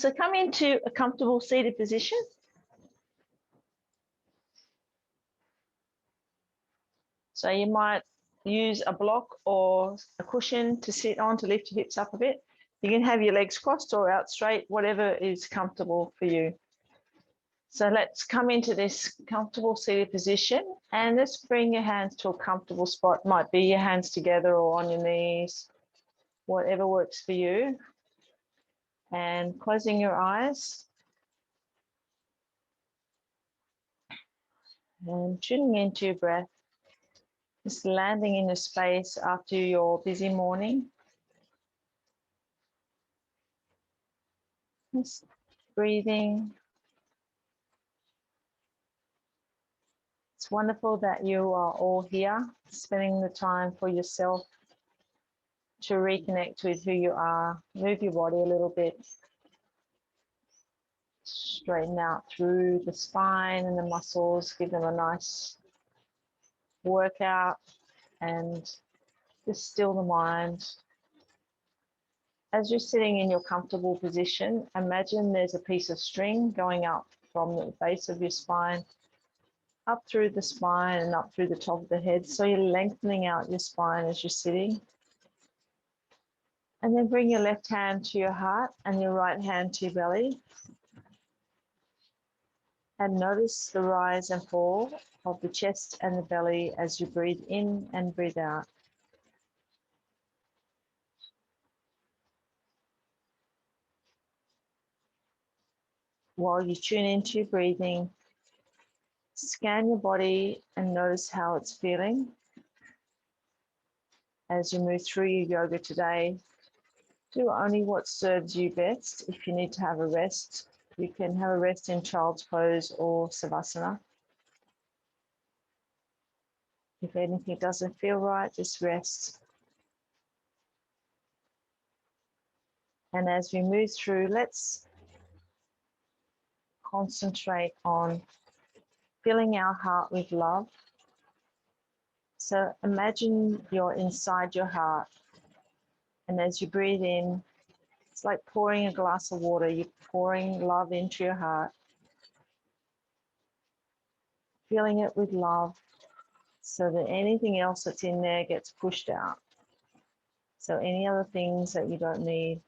So come into a comfortable seated position. So you might use a block or a cushion to sit on to lift your hips up a bit. You can have your legs crossed or out straight, whatever is comfortable for you. So let's come into this comfortable seated position and let's bring your hands to a comfortable spot. Might be your hands together or on your knees, whatever works for you. And closing your eyes and tuning into your breath. Just landing in the space after your busy morning. Just breathing. It's wonderful that you are all here, spending the time for yourself to reconnect with who you are. Move your body a little bit. Straighten out through the spine and the muscles. Give them a nice workout and just still the mind. As you're sitting in your comfortable position, imagine there's a piece of string going up from the base of your spine up through the spine and up through the top of the head. So you're lengthening out your spine as you're sitting. And then bring your left hand to your heart and your right hand to your belly. And notice the rise and fall of the chest and the belly as you breathe in and breathe out. While you tune into your breathing, scan your body and notice how it's feeling. As you move through your yoga today, do only what serves you best. If you need to have a rest, you can have a rest in child's pose or savasana. If anything doesn't feel right, just rest. And as we move through, let's concentrate on filling our heart with love. So imagine you're inside your heart. And as you breathe in, it's like pouring a glass of water. You're pouring love into your heart. Filling it with love so that anything else that's in there gets pushed out. So any other things that you don't need,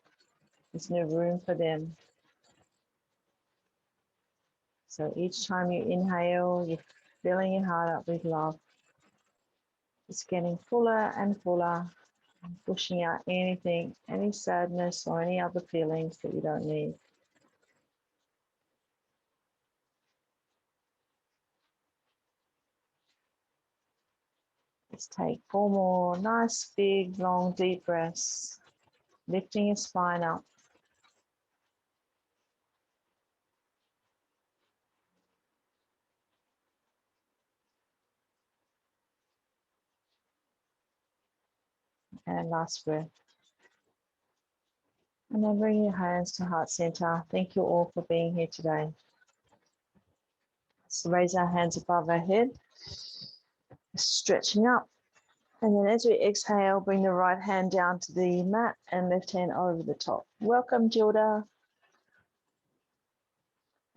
there's no room for them. So each time you inhale, you're filling your heart up with love. It's getting fuller and fuller, and pushing out anything, any sadness or any other feelings that you don't need. Let's take 4 more nice, big, long, deep breaths, lifting your spine up. And last breath. And then bring your hands to heart center. Thank you all for being here today. So raise our hands above our head, stretching up. And then as we exhale, bring the right hand down to the mat and left hand over the top. Welcome, Gilda.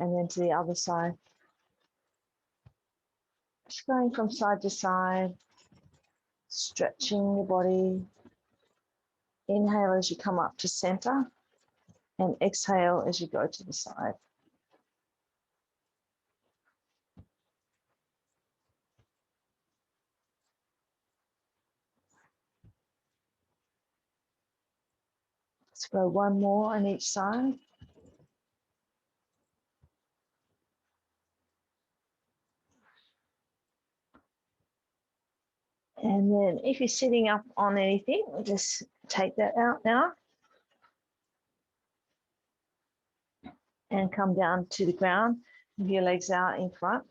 And then to the other side. Just going from side to side, stretching your body. Inhale as you come up to center and exhale as you go to the side. Let's go 1 more on each side. And then if you're sitting up on anything, we'll just take that out now. And come down to the ground with your legs out in front.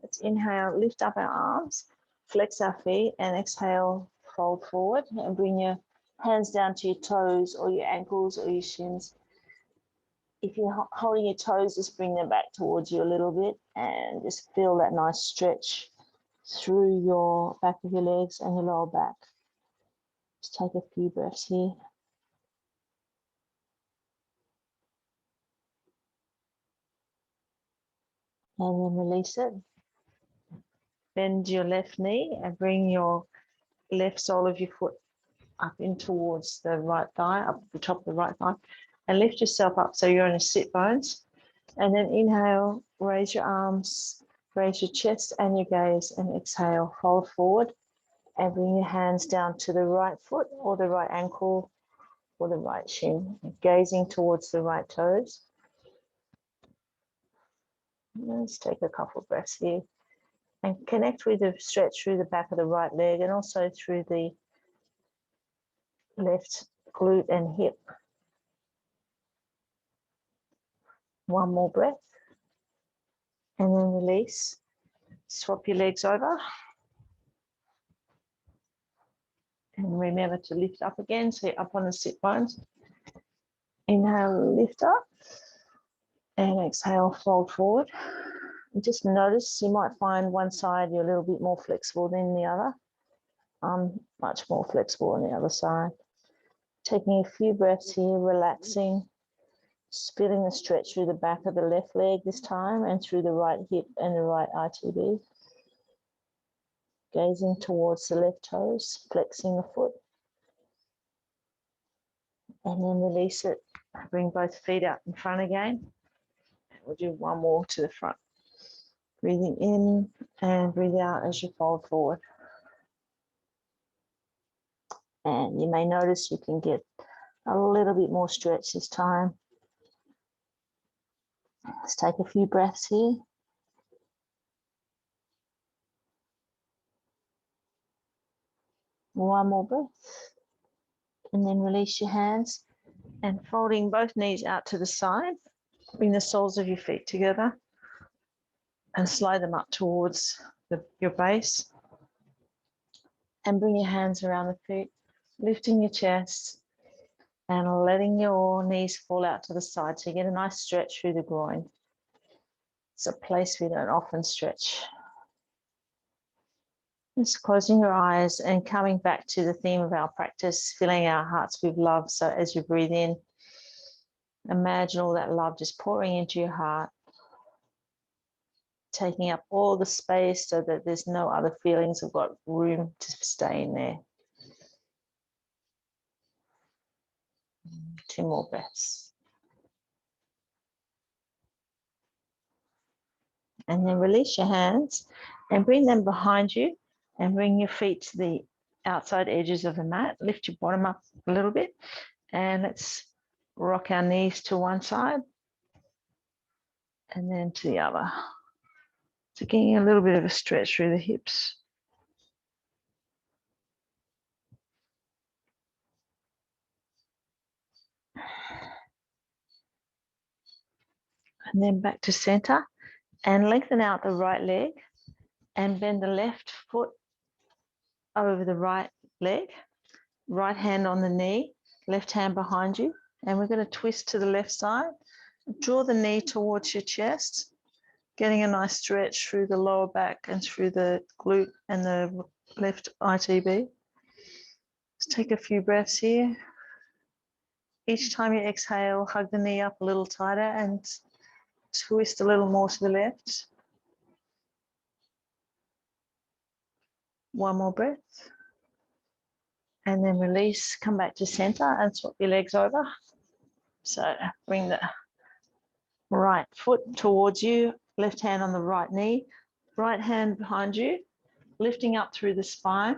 Let's inhale, lift up our arms, flex our feet, and exhale, fold forward and bring your hands down to your toes or your ankles or your shins. If you're holding your toes, just bring them back towards you a little bit and just feel that nice stretch through your back of your legs and your lower back. Just take a few breaths here. and then release it. Bend your left knee and bring your left sole of your foot up in towards the right thigh, up the top of the right thigh, and lift yourself up so you're on a sit bones. And then inhale, raise your arms, raise your chest and your gaze, and exhale, fold forward and bring your hands down to the right foot or the right ankle or the right shin, gazing towards the right toes. Let's take a couple of breaths here and connect with the stretch through the back of the right leg and also through the left glute and hip. One more breath and then release. Swap your legs over and remember to lift up again, so you're up on the sit bones. Inhale, lift up and exhale, fold forward. And just notice, you might find one side you're a little bit more flexible than the other. I'm much more flexible on the other side. Taking a few breaths here, relaxing, feeling the stretch through the back of the left leg this time and through the right hip and the right ITB. Gazing towards the left toes, flexing the foot. And then release it. Bring both feet out in front again. We'll do one more to the front. Breathing in and breathe out as you fold forward. And you may notice you can get a little bit more stretch this time. Let's take a few breaths here. One more breath. And then release your hands and folding both knees out to the side. Bring the soles of your feet together and slide them up towards your base. And bring your hands around the feet, lifting your chest and letting your knees fall out to the side so you get a nice stretch through the groin. It's a place we don't often stretch. Just closing your eyes and coming back to the theme of our practice, filling our hearts with love. So as you breathe in, imagine all that love just pouring into your heart, taking up all the space so that there's no other feelings have got room to stay in there. 2 more breaths. And then release your hands and bring them behind you and bring your feet to the outside edges of the mat. Lift your bottom up a little bit and let's rock our knees to one side and then to the other. So getting a little bit of a stretch through the hips. And then back to center and lengthen out the right leg and bend the left foot over the right leg, right hand on the knee, left hand behind you. And we're going to twist to the left side. Draw the knee towards your chest, getting a nice stretch through the lower back and through the glute and the left ITB. Let's take a few breaths here. Each time you exhale, hug the knee up a little tighter and twist a little more to the left. One more breath. And then release, come back to center and swap your legs over. So bring the right foot towards you, left hand on the right knee, right hand behind you, lifting up through the spine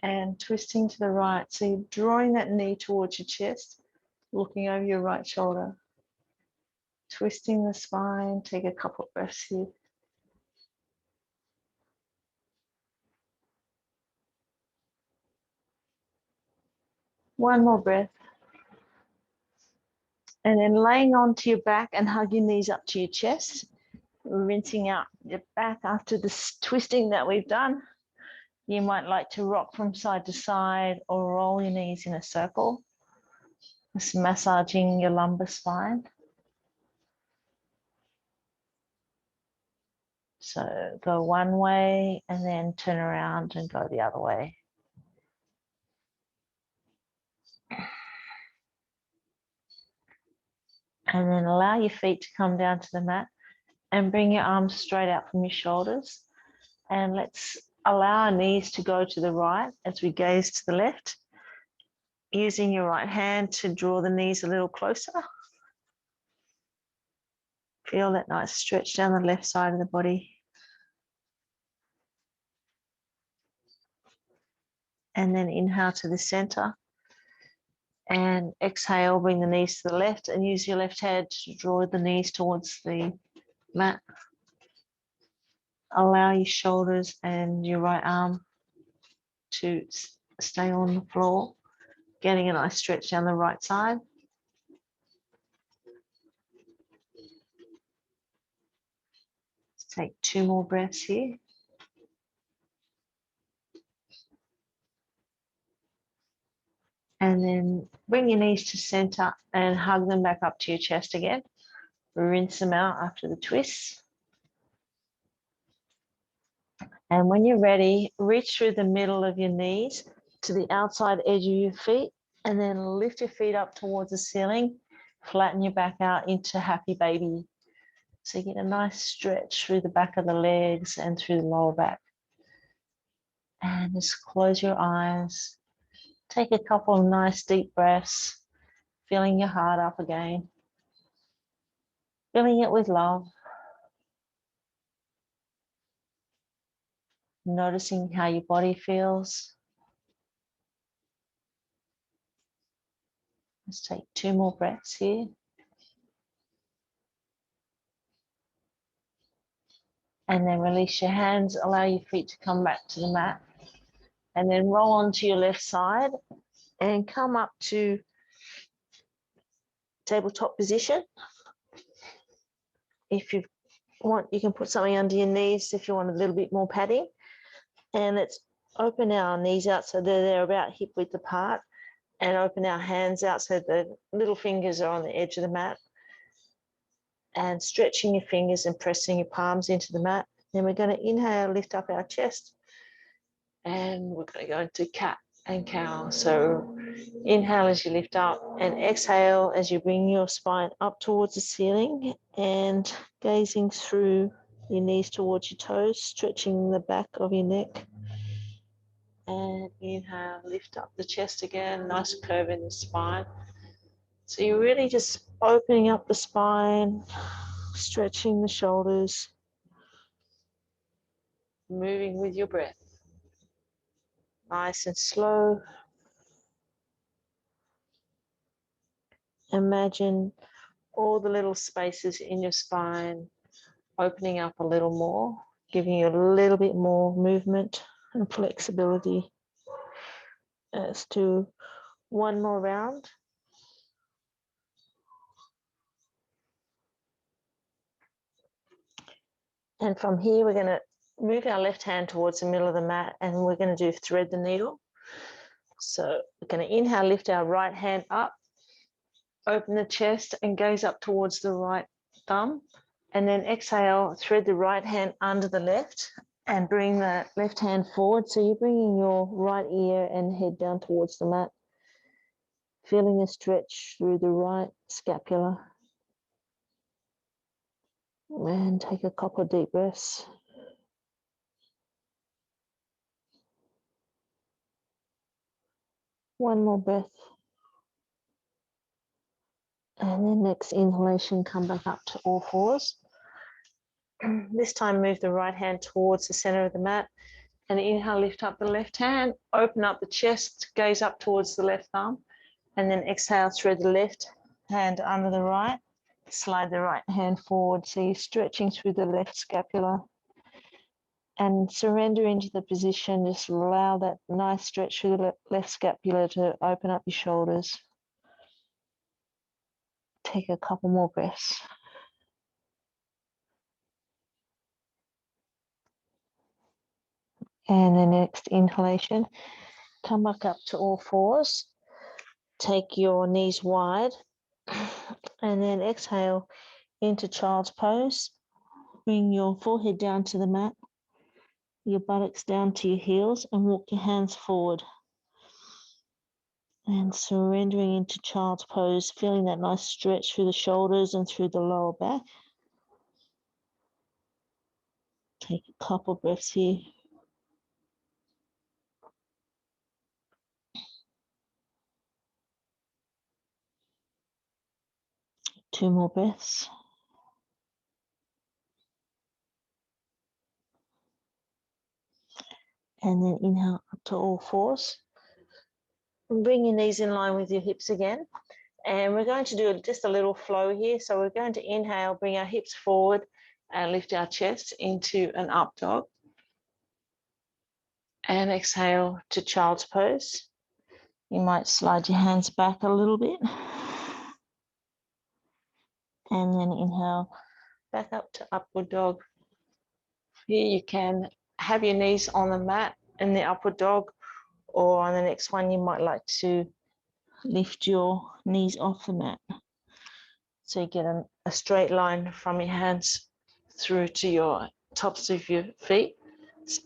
and twisting to the right. So you're drawing that knee towards your chest, looking over your right shoulder, twisting the spine. Take a couple of breaths here. One more breath. And then laying onto your back and hug your knees up to your chest, rinsing out your back after this twisting that we've done. You might like to rock from side to side or roll your knees in a circle. Just massaging your lumbar spine. So go one way and then turn around and go the other way. And then allow your feet to come down to the mat And bring your arms straight out from your shoulders. And let's allow our knees to go to the right as we gaze to the left. Using your right hand to draw the knees a little closer. Feel that nice stretch down the left side of the body. And then inhale to the center. And exhale, bring the knees to the left and use your left hand to draw the knees towards the mat. Allow your shoulders and your right arm to stay on the floor, getting a nice stretch down the right side. Let's take 2 more breaths here. And then bring your knees to center and hug them back up to your chest again. Rinse them out after the twists. And when you're ready, reach through the middle of your knees to the outside edge of your feet, and then lift your feet up towards the ceiling. Flatten your back out into happy baby. So you get a nice stretch through the back of the legs and through the lower back. And just close your eyes. Take a couple of nice deep breaths, filling your heart up again. Filling it with love. Noticing how your body feels. Let's take 2 more breaths here. And then release your hands, allow your feet to come back to the mat. And then roll onto your left side and come up to tabletop position. If you want, you can put something under your knees if you want a little bit more padding. And let's open our knees out so they're about hip width apart, and open our hands out so the little fingers are on the edge of the mat, and stretching your fingers and pressing your palms into the mat. Then we're going to inhale, lift up our chest, and we're going to go into cat and cow. So inhale as you lift up, and exhale as you bring your spine up towards the ceiling and gazing through your knees towards your toes, stretching the back of your neck. And inhale, lift up the chest again, nice curve in the spine. So you're really just opening up the spine, stretching the shoulders, moving with your breath. Nice and slow. Imagine all the little spaces in your spine opening up a little more, giving you a little bit more movement and flexibility. Let's do 1 more round. And from here, we're going to move our left hand towards the middle of the mat, and we're going to do thread the needle. So we're going to inhale, lift our right hand up, open the chest and gaze up towards the right thumb. And then exhale, thread the right hand under the left and bring the left hand forward. So you're bringing your right ear and head down towards the mat, feeling a stretch through the right scapula. And take a couple of deep breaths. One more breath. And then next inhalation, come back up to all fours. This time move the right hand towards the center of the mat. And inhale, lift up the left hand, open up the chest, gaze up towards the left thumb. And then exhale, thread the left hand under the right. Slide the right hand forward. So you're stretching through the left scapula. And surrender into the position. Just allow that nice stretch through the left scapula to open up your shoulders. Take a couple more breaths. And the next inhalation, come back up to all fours. Take your knees wide. And then exhale into child's pose. Bring your forehead down to the mat, your buttocks down to your heels, and walk your hands forward. And surrendering into child's pose, feeling that nice stretch through the shoulders and through the lower back. Take a couple breaths here. Two more breaths. And then inhale up to all fours. Bring your knees in line with your hips again. And we're going to do just a little flow here. So we're going to inhale, bring our hips forward and lift our chest into an up dog. And exhale to child's pose. You might slide your hands back a little bit. And then inhale back up to upward dog. Here you can have your knees on the mat in the upward dog, or on the next one you might like to lift your knees off the mat. So you get a straight line from your hands through to your tops of your feet.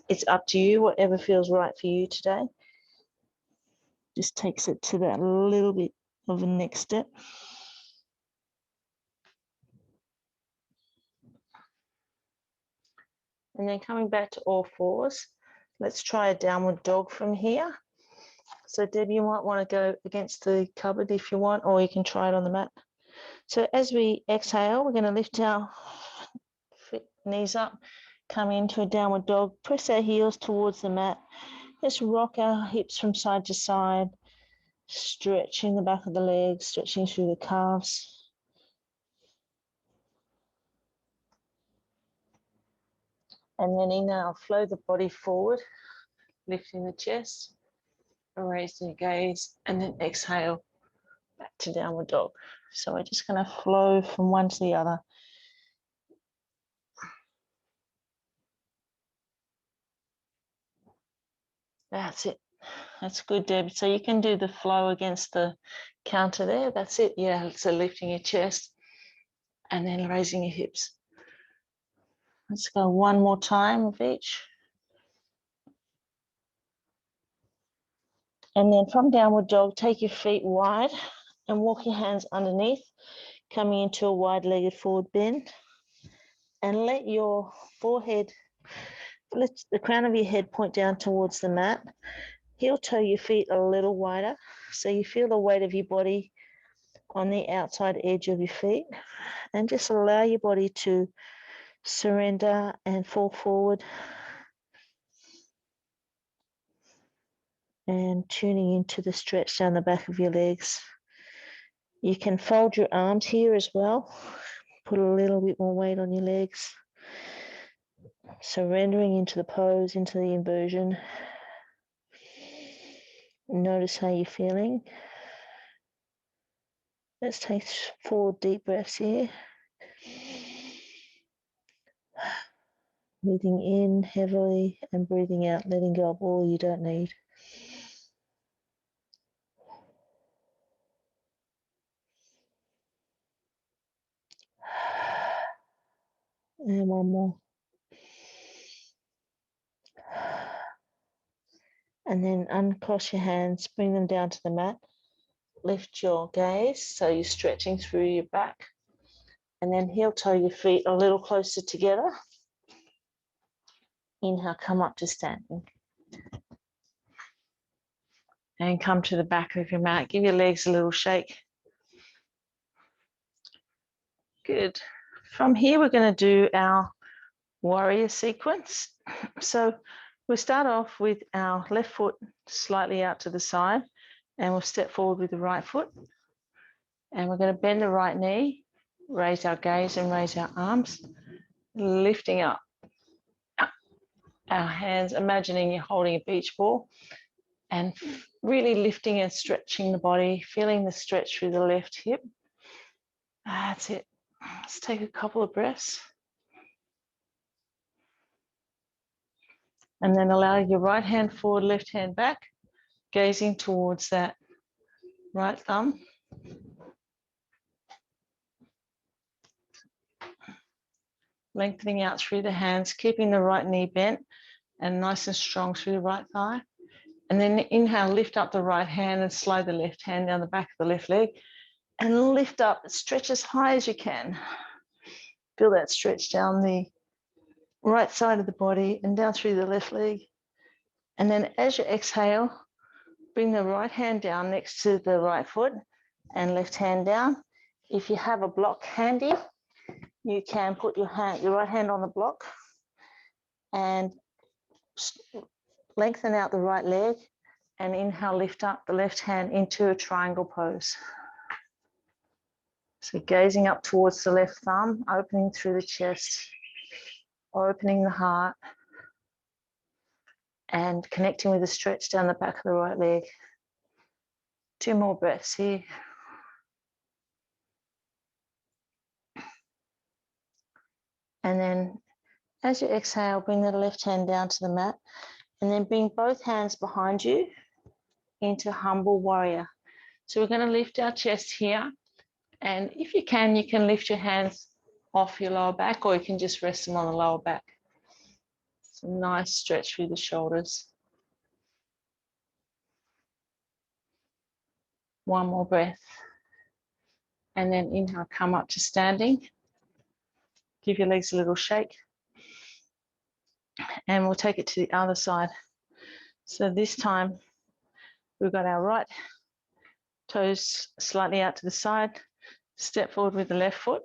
It's up to you, whatever feels right for you today. Just takes it to that little bit of a next step. And then coming back to all fours, let's try a downward dog from here. So Deb, you might want to go against the cupboard if you want, or you can try it on the mat. So as we exhale, we're going to lift our knees up, come into a downward dog, press our heels towards the mat. Let's rock our hips from side to side, stretching the back of the legs, stretching through the calves. And then inhale, flow the body forward, lifting the chest, raising your gaze, and then exhale back to downward dog. So we're just going to flow from one to the other. That's it. That's good, Deb. So you can do the flow against the counter there. That's it. Yeah, so lifting your chest and then raising your hips. Let's go one more time of each. And then from downward dog, take your feet wide and walk your hands underneath, coming into a wide-legged forward bend. And let your forehead, let the crown of your head point down towards the mat. Heel toe your feet a little wider, so you feel the weight of your body on the outside edge of your feet. And just allow your body to surrender and fall forward. And tuning into the stretch down the back of your legs. You can fold your arms here as well. Put a little bit more weight on your legs. Surrendering into the pose, into the inversion. Notice how you're feeling. Let's take 4 deep breaths here. Breathing in heavily and breathing out, letting go of all you don't need. And one more. And then uncross your hands, bring them down to the mat. Lift your gaze, so you're stretching through your back. And then heel toe your feet a little closer together. Inhale, come up to standing. And come to the back of your mat. Give your legs a little shake. Good. From here, we're going to do our warrior sequence. So we'll start off with our left foot slightly out to the side, and we'll step forward with the right foot. And we're going to bend the right knee, raise our gaze and raise our arms, lifting up our hands, imagining you're holding a beach ball, and really lifting and stretching the body, feeling the stretch through the left hip. That's it. Let's take a couple of breaths. And then allow your right hand forward, left hand back, gazing towards that right thumb. Lengthening out through the hands, keeping the right knee bent and nice and strong through the right thigh. And then inhale, lift up the right hand and slide the left hand down the back of the left leg and lift up, stretch as high as you can. Feel that stretch down the right side of the body and down through the left leg. And then as you exhale, bring the right hand down next to the right foot and left hand down. If you have a block handy, you can put your right hand on the block and lengthen out the right leg and inhale, lift up the left hand into a triangle pose. So gazing up towards the left thumb, opening through the chest, opening the heart, and connecting with the stretch down the back of the right leg. 2 more breaths here. And then as you exhale, bring the left hand down to the mat and then bring both hands behind you into humble warrior. So we're going to lift our chest here. And if you can lift your hands off your lower back, or you can just rest them on the lower back. It's a nice stretch through the shoulders. 1 more breath. And then inhale, come up to standing. Give your legs a little shake. And we'll take it to the other side. So this time, we've got our right toes slightly out to the side. Step forward with the left foot.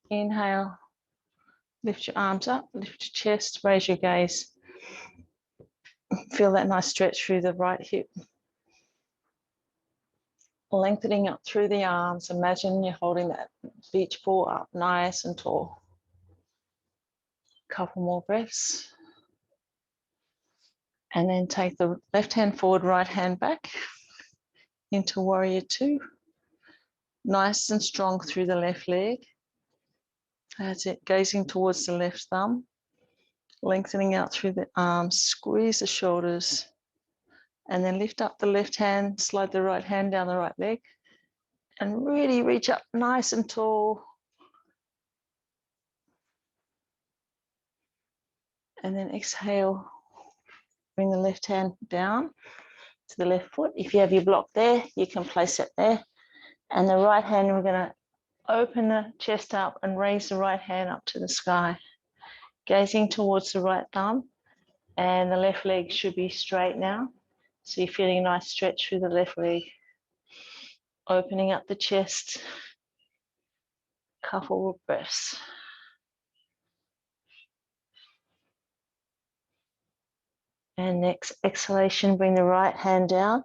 Inhale, lift your arms up, lift your chest, raise your gaze. Feel that nice stretch through the right hip. Lengthening up through the arms. Imagine you're holding that beach ball up nice and tall. Couple more breaths. And then take the left hand forward, right hand back into warrior 2. Nice and strong through the left leg. That's it, gazing towards the left thumb. Lengthening out through the arms, squeeze the shoulders. And then lift up the left hand, slide the right hand down the right leg. And really reach up nice and tall. And then exhale, bring the left hand down to the left foot. If you have your block there, you can place it there. And the right hand, we're going to open the chest up and raise the right hand up to the sky. Gazing towards the right thumb, and the left leg should be straight now. So you're feeling a nice stretch through the left leg. Opening up the chest. Couple of breaths. And next exhalation, bring the right hand down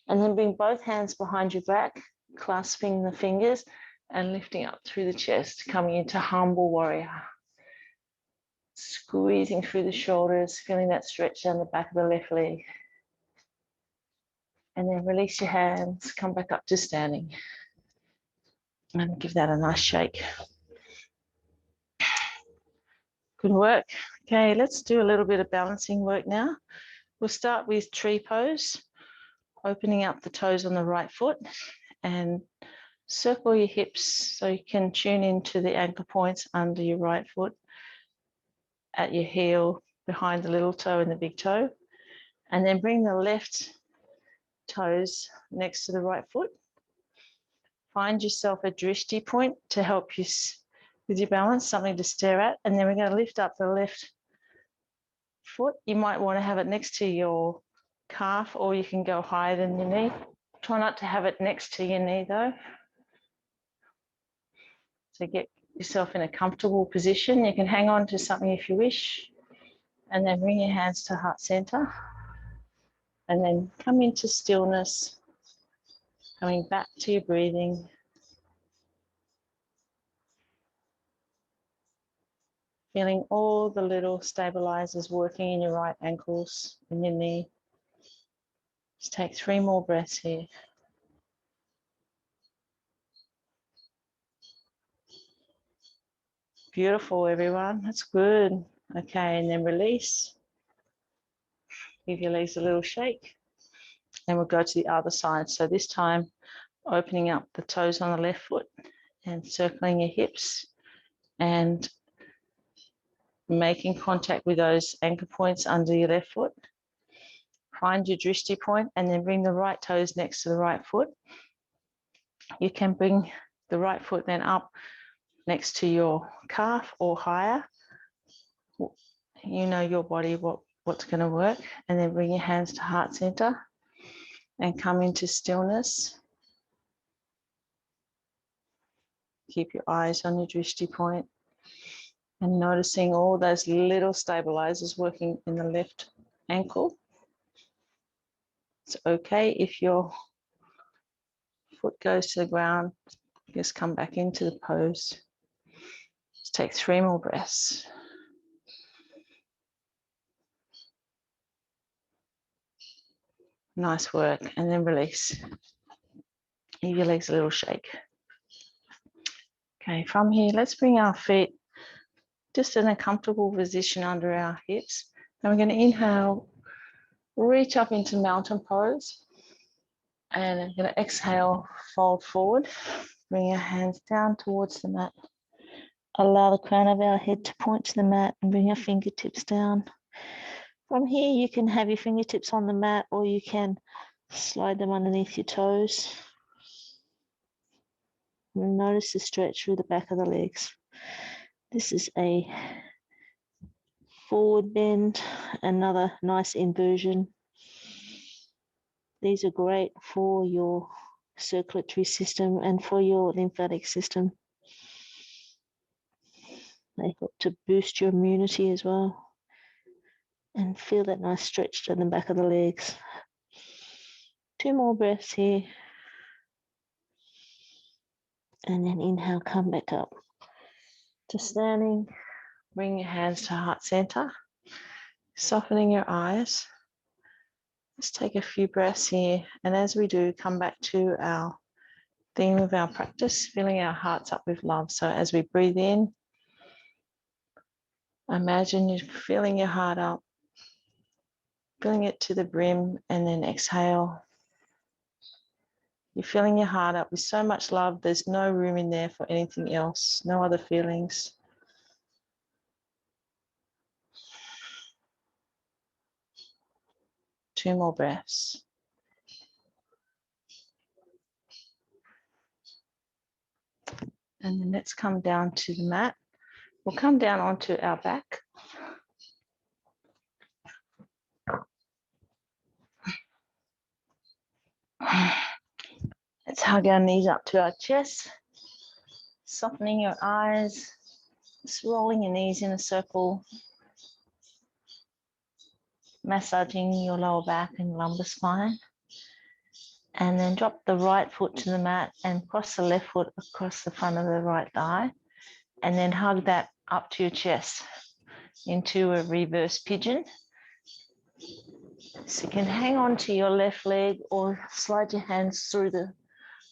and then bring both hands behind your back, clasping the fingers and lifting up through the chest, coming into humble warrior. Squeezing through the shoulders, feeling that stretch down the back of the left leg. And then release your hands, come back up to standing. And give that a nice shake. Good work. Okay, let's do a little bit of balancing work now. We'll start with tree pose, opening up the toes on the right foot and circle your hips so you can tune into the ankle points under your right foot, at your heel, behind the little toe and the big toe. And then bring the left toes next to the right foot. Find yourself a drishti point to help you with your balance, something to stare at. And then we're going to lift up the left foot. You might want to have it next to your calf, or you can go higher than your knee. Try not to have it next to your knee though. So get yourself in a comfortable position. You can hang on to something if you wish, and then bring your hands to heart center. And then come into stillness, coming back to your breathing. Feeling all the little stabilizers working in your right ankles and your knee. Just take 3 more breaths here. Beautiful, everyone. That's good. Okay, and then release. Give your legs a little shake. And we'll go to the other side. So this time, opening up the toes on the left foot and circling your hips and making contact with those anchor points under your left foot. Find your drishti point and then bring the right toes next to the right foot. You can bring the right foot then up next to your calf or higher. You know your body, what's going to work. And then bring your hands to heart center and come into stillness. Keep your eyes on your drishti point and noticing all those little stabilizers working in the left ankle. It's okay if your foot goes to the ground, just come back into the pose. Just take 3 more breaths. Nice work, and then release. Give your legs a little shake. Okay, from here, let's bring our feet just in a comfortable position under our hips. Then we're going to inhale, reach up into mountain pose. And I'm going to exhale, fold forward. Bring your hands down towards the mat. Allow the crown of our head to point to the mat and bring your fingertips down. From here, you can have your fingertips on the mat or you can slide them underneath your toes. Notice the stretch through the back of the legs. This is a forward bend, another nice inversion. These are great for your circulatory system and for your lymphatic system. They help to boost your immunity as well. And feel that nice stretch to the back of the legs. 2 more breaths here. And then inhale, come back up to standing. Bring your hands to heart center. Softening your eyes. Let's take a few breaths here. And as we do, come back to our theme of our practice, filling our hearts up with love. So as we breathe in, imagine you're filling your heart up, filling it to the brim, and then exhale. You're filling your heart up with so much love. There's no room in there for anything else, no other feelings. Two more breaths. And then let's come down to the mat. We'll come down onto our back. Let's hug our knees up to our chest. Softening your eyes. Just rolling your knees in a circle. Massaging your lower back and lumbar spine. And then drop the right foot to the mat and cross the left foot across the front of the right thigh. And then hug that up to your chest into a reverse pigeon. So you can hang on to your left leg or slide your hands through the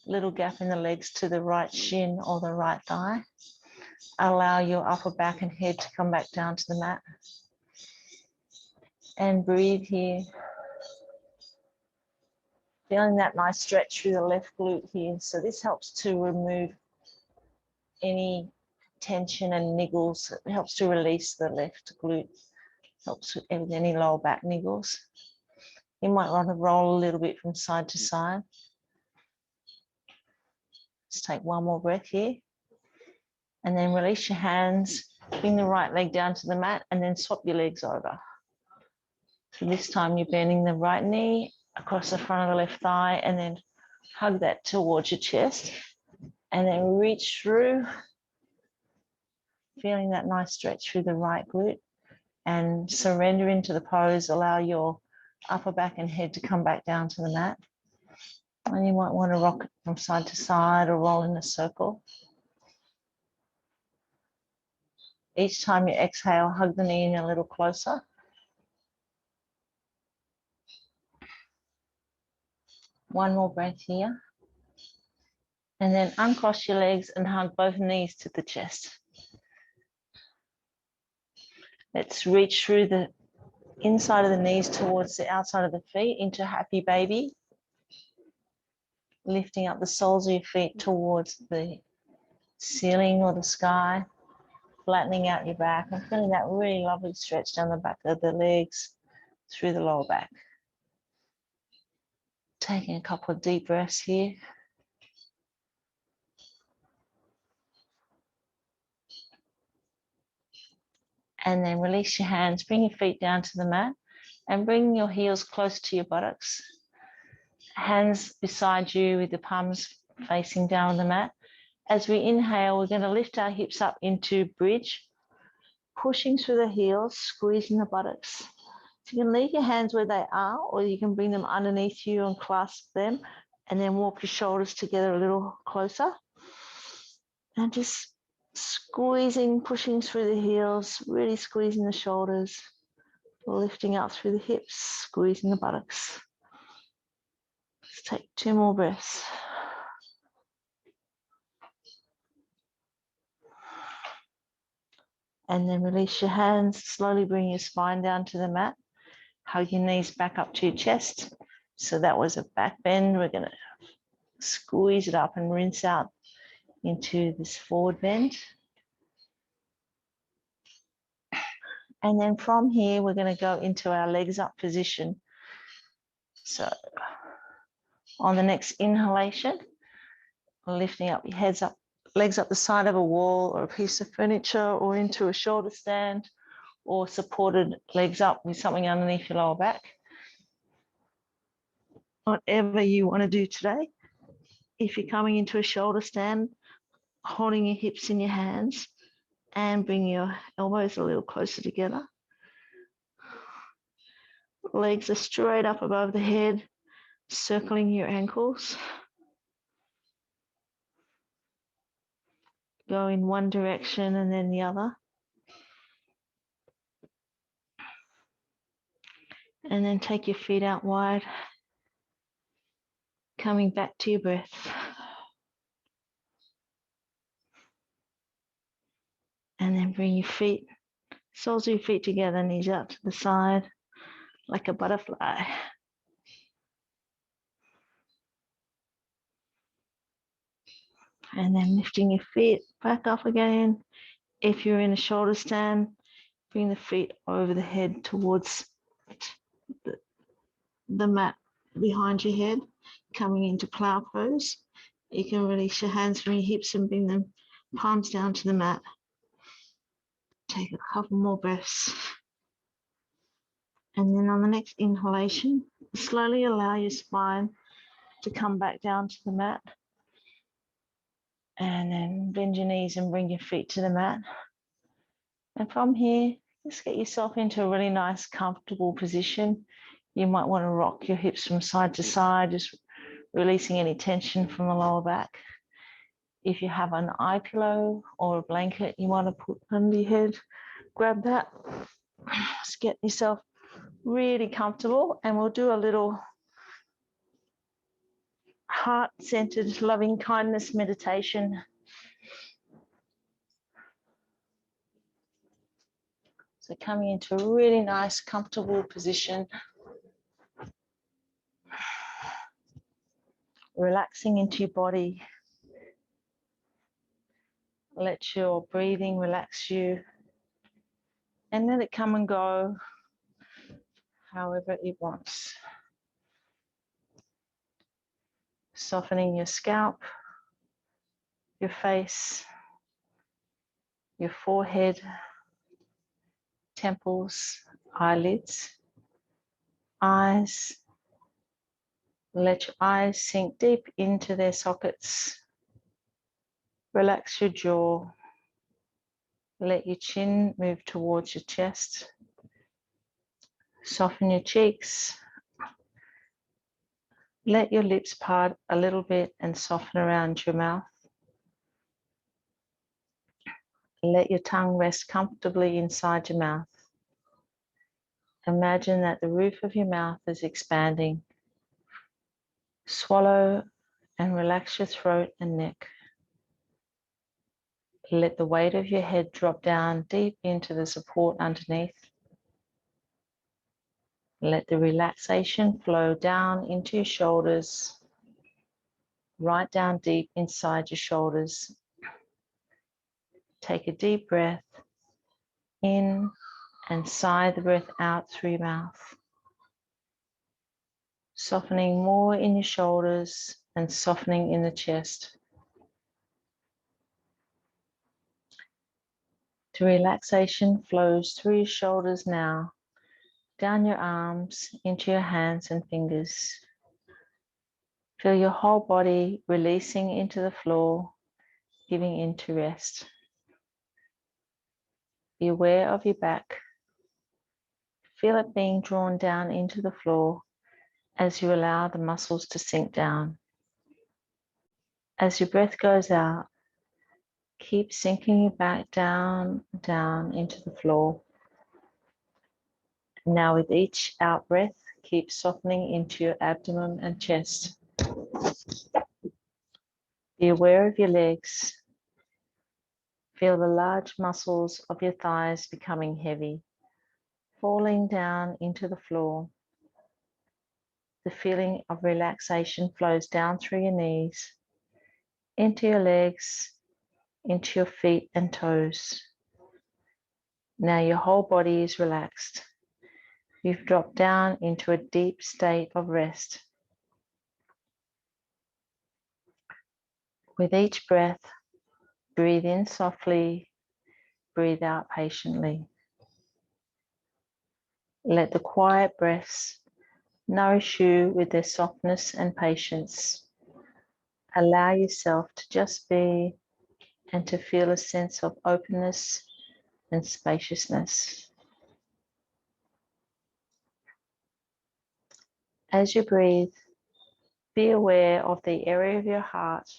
little gap in the legs to the right shin or the right thigh. Allow your upper back and head to come back down to the mat. And breathe here. Feeling that nice stretch through the left glute here. So this helps to remove any tension and niggles. It helps to release the left glute. Helps with any lower back niggles. You might want to roll a little bit from side to side. Just take 1 more breath here. And then release your hands. Bring the right leg down to the mat and then swap your legs over. So this time you're bending the right knee across the front of the left thigh and then hug that towards your chest. And then reach through, feeling that nice stretch through the right glute. And surrender into the pose. Allow your upper back and head to come back down to the mat. And you might want to rock it from side to side or roll in a circle. Each time you exhale, hug the knee in a little closer. One more breath here. And then uncross your legs and hug both knees to the chest. Let's reach through the inside of the knees towards the outside of the feet into happy baby. Lifting up the soles of your feet towards the ceiling or the sky. Flattening out your back and feeling that really lovely stretch down the back of the legs through the lower back. Taking a couple of deep breaths here. And then release your hands, bring your feet down to the mat and bring your heels close to your buttocks. Hands beside you with the palms facing down on the mat. As we inhale, we're going to lift our hips up into bridge, pushing through the heels, squeezing the buttocks. So you can leave your hands where they are, or you can bring them underneath you and clasp them, and then walk your shoulders together a little closer. And just squeezing, pushing through the heels, really squeezing the shoulders, lifting up through the hips, squeezing the buttocks. Let's take 2 more breaths. And then release your hands, slowly bring your spine down to the mat. Hug your knees back up to your chest. So that was a back bend. We're going to squeeze it up and rinse out into this forward bend. And then from here, we're going to go into our legs up position. So on the next inhalation, lifting up your heads up, legs up the side of a wall or a piece of furniture or into a shoulder stand, or supported legs up with something underneath your lower back. Whatever you want to do today. If you're coming into a shoulder stand, holding your hips in your hands and bring your elbows a little closer together. Legs are straight up above the head, circling your ankles. Go in one direction and then the other. And then take your feet out wide, coming back to your breath. And then bring your feet, soles of your feet together, knees out to the side, like a butterfly. And then lifting your feet back up again. If you're in a shoulder stand, bring the feet over the head towards the mat behind your head, coming into plow pose. You can release your hands from your hips and bring them palms down to the mat. Take a couple more breaths. And then on the next inhalation, slowly allow your spine to come back down to the mat. And then bend your knees and bring your feet to the mat. And from here, just get yourself into a really nice, comfortable position. You might want to rock your hips from side to side, just releasing any tension from the lower back. If you have an eye pillow or a blanket you want to put under your head, grab that. Just get yourself really comfortable, and we'll do a little heart-centered loving kindness meditation. So coming into a really nice, comfortable position. Relaxing into your body. Let your breathing relax you. And let it come and go however it wants. Softening your scalp, your face, your forehead, temples, eyelids, eyes. Let your eyes sink deep into their sockets. Relax your jaw. Let your chin move towards your chest. Soften your cheeks. Let your lips part a little bit and soften around your mouth. Let your tongue rest comfortably inside your mouth. Imagine that the roof of your mouth is expanding. Swallow and relax your throat and neck. Let the weight of your head drop down deep into the support underneath. Let the relaxation flow down into your shoulders, right down deep inside your shoulders. Take a deep breath in and sigh the breath out through your mouth. Softening more in your shoulders and softening in the chest. The relaxation flows through your shoulders now, down your arms, into your hands and fingers. Feel your whole body releasing into the floor, giving in to rest. Be aware of your back. Feel it being drawn down into the floor as you allow the muscles to sink down. As your breath goes out, keep sinking your back down, down into the floor. Now with each out breath, keep softening into your abdomen and chest. Be aware of your legs. Feel the large muscles of your thighs becoming heavy, falling down into the floor. The feeling of relaxation flows down through your knees, into your legs, into your feet and toes. Now your whole body is relaxed. You've dropped down into a deep state of rest. With each breath, breathe in softly, breathe out patiently. Let the quiet breaths nourish you with their softness and patience. Allow yourself to just be and to feel a sense of openness and spaciousness. As you breathe, be aware of the area of your heart.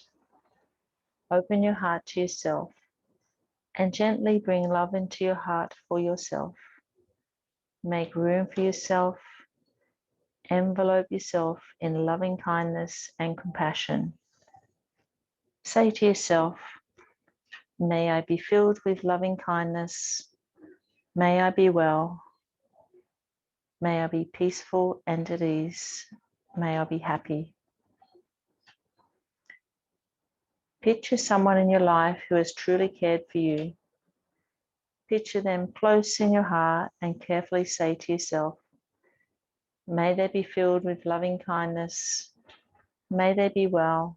Open your heart to yourself and gently bring love into your heart for yourself. Make room for yourself. Envelope yourself in loving kindness and compassion. Say to yourself, may I be filled with loving kindness. May I be well. May I be peaceful and at ease. May I be happy. Picture someone in your life who has truly cared for you. Picture them close in your heart and carefully say to yourself, may they be filled with loving kindness. May they be well.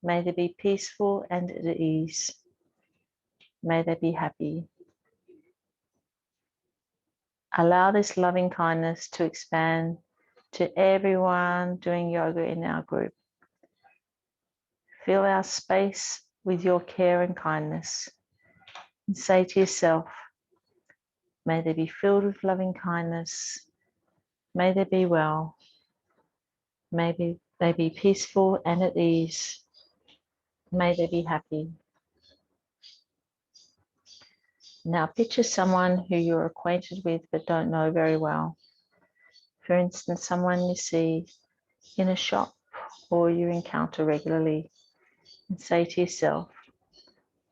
May they be peaceful and at ease. May they be happy. Allow this loving kindness to expand to everyone doing yoga in our group. Fill our space with your care and kindness. And say to yourself, may they be filled with loving kindness. May they be well. May they be peaceful and at ease. May they be happy. Now picture someone who you're acquainted with but don't know very well. For instance, someone you see in a shop or you encounter regularly, and say to yourself,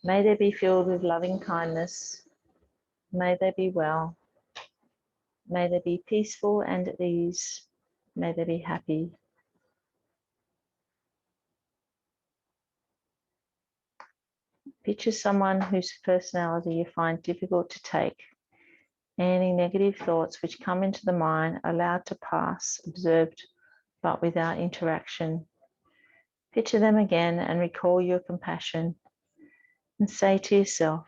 may they be filled with loving kindness. May they be well. May they be peaceful and at ease. May they be happy. Picture someone whose personality you find difficult to take. Any negative thoughts which come into the mind are allowed to pass, observed, but without interaction. Picture them again and recall your compassion. And say to yourself,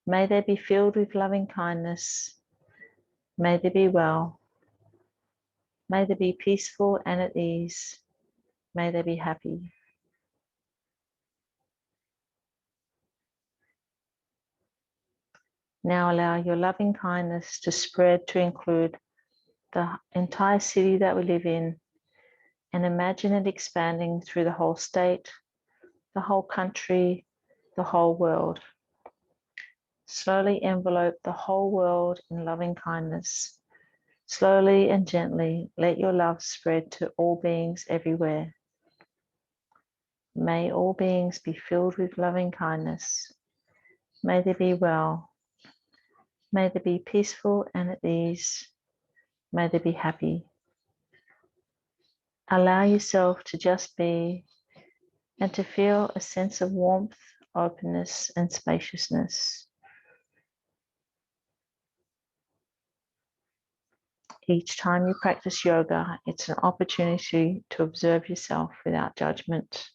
may they be filled with loving kindness. May they be well. May they be peaceful and at ease. May they be happy. Now allow your loving kindness to spread to include the entire city that we live in, and imagine it expanding through the whole state, the whole country, the whole world. Slowly envelope the whole world in loving kindness. Slowly and gently let your love spread to all beings everywhere. May all beings be filled with loving kindness. May they be well. May they be peaceful and at ease. May they be happy. Allow yourself to just be and to feel a sense of warmth, openness, and spaciousness. Each time you practice yoga, it's an opportunity to observe yourself without judgment.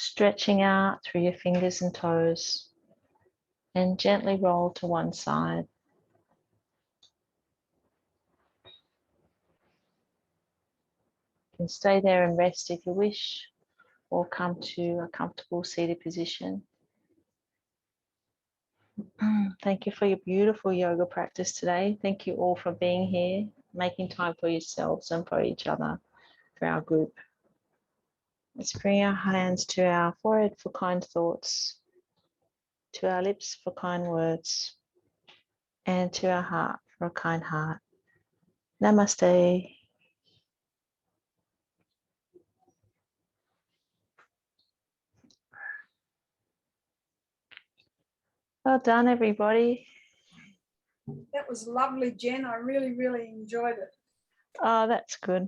Stretching out through your fingers and toes and gently roll to one side. You can stay there and rest if you wish, or come to a comfortable seated position. Thank you for your beautiful yoga practice today. Thank you all for being here, making time for yourselves and for each other, for our group. Let's bring our hands to our forehead for kind thoughts, to our lips for kind words, and to our heart for a kind heart. Namaste. Well done, everybody. That was lovely, Jen. I really, really enjoyed it. Oh, that's good.